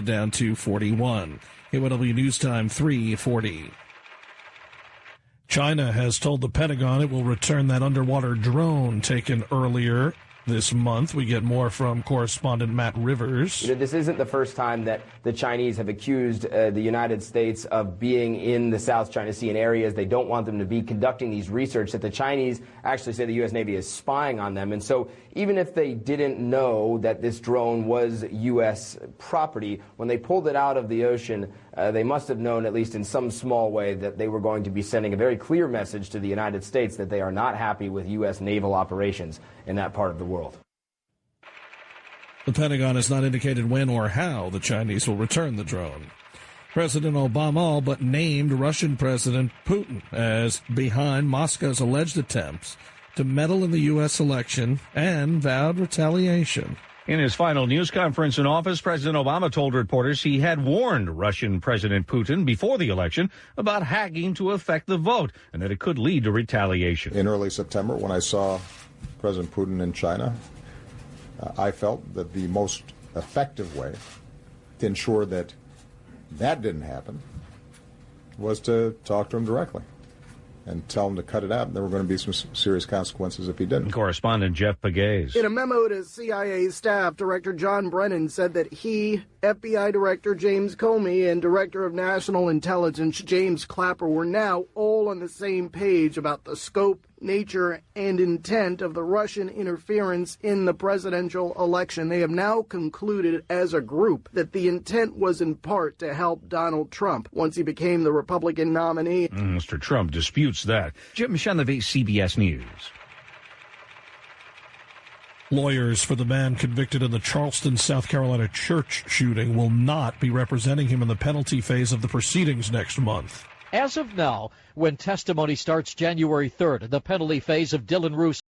down to 41. KYW News Time 3:40. China has told the Pentagon it will return that underwater drone taken earlier this month. We get more from correspondent Matt Rivers. This isn't the first time that the Chinese have accused the United States of being in the South China Sea in areas they don't want them to be, conducting these research that the Chinese actually say the U.S. Navy is spying on them. And so even if they didn't know that this drone was U.S. property, when they pulled it out of the ocean, they must have known, at least in some small way, that they were going to be sending a very clear message to the United States that they are not happy with U.S. naval operations in that part of the world. The Pentagon has not indicated when or how the Chinese will return the drone. President Obama all but named Russian President Putin as behind Moscow's alleged attempts to meddle in the U.S. election and vowed retaliation. In his final news conference in office, President Obama told reporters he had warned Russian President Putin before the election about hacking to affect the vote and that it could lead to retaliation. In early September, when I saw President Putin in China, I felt that the most effective way to ensure that that didn't happen was to talk to him directly and tell him to cut it out. There were going to be some serious consequences if he didn't. Correspondent Jeff Pegues. In a memo to CIA staff, Director John Brennan said that he, FBI Director James Comey, and Director of National Intelligence James Clapper were now all on the same page about the scope, nature, and intent of the Russian interference in the presidential election. They have now concluded as a group that the intent was in part to help Donald Trump once he became the Republican nominee. Mr. Trump disputes that. Jim Michanovich, CBS News. Lawyers for the man convicted in the Charleston, South Carolina church shooting will not be representing him in the penalty phase of the proceedings next month. As of now, when testimony starts January 3rd, the penalty phase of Dylann Roos